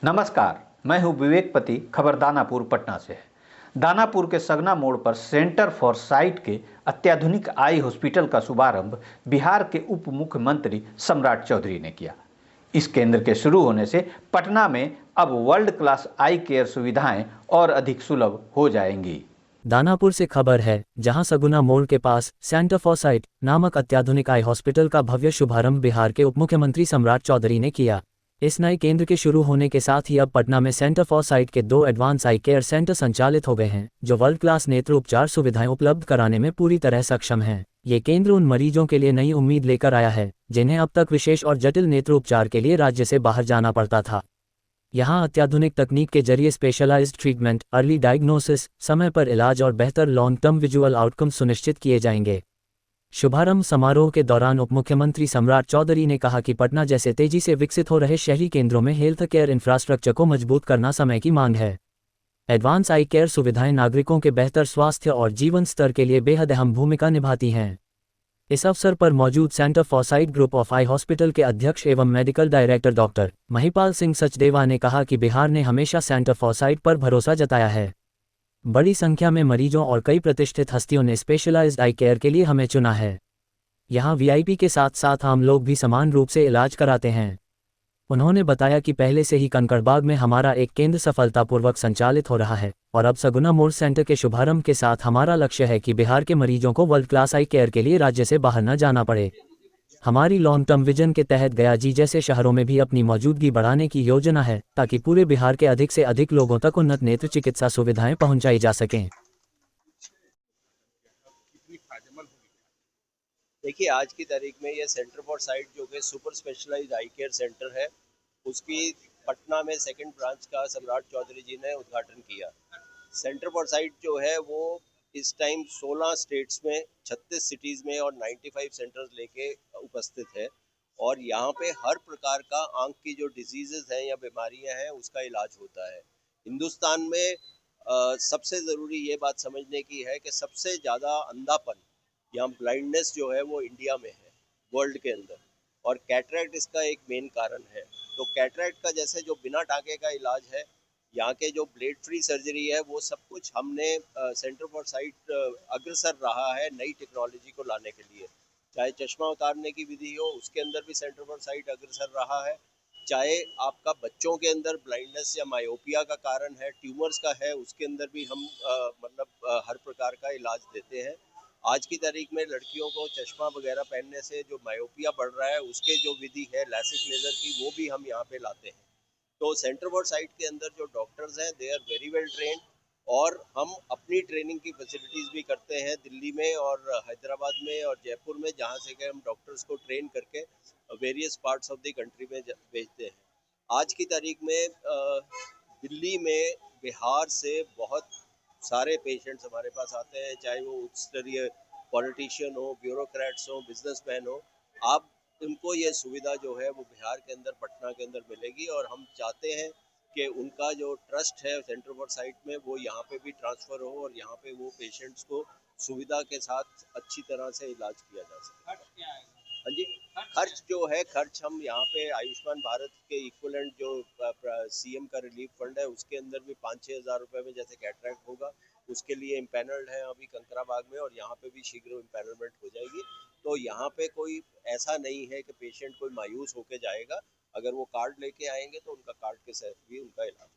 नमस्कार, मैं हूं विवेकपति। खबर दानापुर पटना से है। दानापुर के सगना मोड़ पर सेंटर फॉर साइट के अत्याधुनिक आई हॉस्पिटल का शुभारंभ बिहार के उप मुख्यमंत्री सम्राट चौधरी ने किया। इस केंद्र के शुरू होने से पटना में अब वर्ल्ड क्लास आई केयर सुविधाएं और अधिक सुलभ हो जाएंगी। दानापुर से खबर है, जहां सगुना मोड़ के पास सेंटर फॉर साइट नामक अत्याधुनिक आई हॉस्पिटल का भव्य शुभारंभ बिहार के उपमुख्यमंत्री सम्राट चौधरी ने किया। इस नए केंद्र के शुरू होने के साथ ही अब पटना में सेंटर फॉर साइट के 2 एडवांस आई केयर सेंटर संचालित हो गए हैं, जो वर्ल्ड क्लास नेत्र उपचार सुविधाएं उपलब्ध कराने में पूरी तरह सक्षम हैं। ये केंद्र उन मरीजों के लिए नई उम्मीद लेकर आया है, जिन्हें अब तक विशेष और जटिल नेत्र उपचार के लिए राज्य से बाहर जाना पड़ता था। यहाँ अत्याधुनिक तकनीक के जरिए स्पेशलाइज्ड ट्रीटमेंट, अर्ली डायग्नोसिस, समय पर इलाज और बेहतर लॉन्ग टर्म विजुअल आउटकम सुनिश्चित किए जाएंगे। शुभारंभ समारोह के दौरान उपमुख्यमंत्री सम्राट चौधरी ने कहा कि पटना जैसे तेजी से विकसित हो रहे शहरी केंद्रों में हेल्थ केयर इंफ्रास्ट्रक्चर को मजबूत करना समय की मांग है। एडवांस आई केयर सुविधाएं नागरिकों के बेहतर स्वास्थ्य और जीवन स्तर के लिए बेहद अहम भूमिका निभाती हैं। इस अवसर पर मौजूद centre for site group of eye hospital के अध्यक्ष एवं medical director doctor Mahipal Singh Sachdeva ने कहा कि बिहार ने हमेशा सेंटर फॉर साइट पर भरोसा जताया है। बड़ी संख्या में मरीजों और कई प्रतिष्ठित हस्तियों ने स्पेशलाइज्ड आई केयर के लिए हमें चुना है। यहाँ वीआईपी के साथ साथ आम लोग भी समान रूप से इलाज कराते हैं। उन्होंने बताया कि पहले से ही कंकड़बाग में हमारा एक केंद्र सफलतापूर्वक संचालित हो रहा है और अब सगुना मोड़ सेंटर के शुभारंभ के साथ हमारा लक्ष्य है कि बिहार के मरीजों को वर्ल्ड क्लास आई केयर के लिए राज्य से बाहर न जाना पड़े। हमारी लॉन्ग टर्म विजन के तहत गया जी जैसे शहरों में भी अपनी मौजूदगी बढ़ाने की योजना है, ताकि पूरे बिहार के अधिक से अधिक लोगों तक उन्नत नेत्र चिकित्सा सुविधाएं पहुंचाई जा सकें। देखिए, आज की तारीख में ये सेंटर फॉर साइट जो कि सुपर स्पेशलाइज्ड आई केयर सेंटर है, उसकी पटना में सेकंड ब्रांच का सम्राट चौधरी जी ने उद्घाटन किया। सेंटर फॉर साइट जो है वो इस टाइम 16 स्टेट्स में, 36 सिटीज़ में और 95 सेंटर्स लेके उपस्थित है और यहाँ पे हर प्रकार का आंख की जो डिजीज़ेस हैं या बीमारियाँ हैं उसका इलाज होता है। हिंदुस्तान में सबसे ज़रूरी ये बात समझने की है कि सबसे ज़्यादा अंधापन या ब्लाइंडनेस जो है वो इंडिया में है, वर्ल्ड के अंदर, और कैटरैक्ट इसका एक मेन कारण है। तो कैटरैक्ट का जैसे जो बिना टाँके का इलाज है, यहाँ के जो ब्लेड फ्री सर्जरी है, वो सब कुछ हमने सेंटर फॉर साइट अग्रसर रहा है नई टेक्नोलॉजी को लाने के लिए। चाहे चश्मा उतारने की विधि हो, उसके अंदर भी सेंटर फॉर साइट अग्रसर रहा है। चाहे आपका बच्चों के अंदर ब्लाइंडनेस या मायोपिया का कारण है, ट्यूमर्स का है, उसके अंदर भी हम हर प्रकार का इलाज देते हैं। आज की तारीख में लड़कियों को चश्मा वगैरह पहनने से जो मायोपिया बढ़ रहा है, उसके जो विधि है लैसिक लेजर की, वो भी हम यहाँ पे लाते हैं। तो सेंटर फॉर साइट के अंदर जो डॉक्टर्स हैं, they are very well trained, और हम अपनी ट्रेनिंग की फैसिलिटीज़ भी करते हैं दिल्ली में और हैदराबाद में और जयपुर में, जहाँ से कि हम डॉक्टर्स को ट्रेन करके various parts of the country में भेजते हैं। आज की तारीख में दिल्ली में बिहार से बहुत सारे पेशेंट्स हमारे पास आते हैं, चाहे वो उच्च स्तरीय पॉलिटिशियन हो, ब्यूरोक्रेट्स हो, बिजनेसमैन हो। आप उनको ये सुविधा जो है वो बिहार के अंदर, पटना के अंदर मिलेगी और हम चाहते हैं कि उनका जो ट्रस्ट है सेंटर फॉर साइट में वो यहाँ पे भी ट्रांसफ़र हो और यहाँ पे वो पेशेंट्स को सुविधा के साथ अच्छी तरह से इलाज किया जा सके। हाँ जी, खर्च जो है, खर्च हम यहाँ पे आयुष्मान भारत के इक्वलेंट जो सीएम का रिलीफ फंड है, उसके अंदर भी 5-6 हज़ार रुपये में जैसे कैटरैक्ट होगा, उसके लिए इम्पैनल्ड है अभी कंकराबाग में और यहाँ पे भी शीघ्र इम्पैनलमेंट हो जाएगी। तो यहाँ पे कोई ऐसा नहीं है कि पेशेंट कोई मायूस होके जाएगा। अगर वो कार्ड लेके आएंगे तो उनका कार्ड के साथ भी उनका इलाज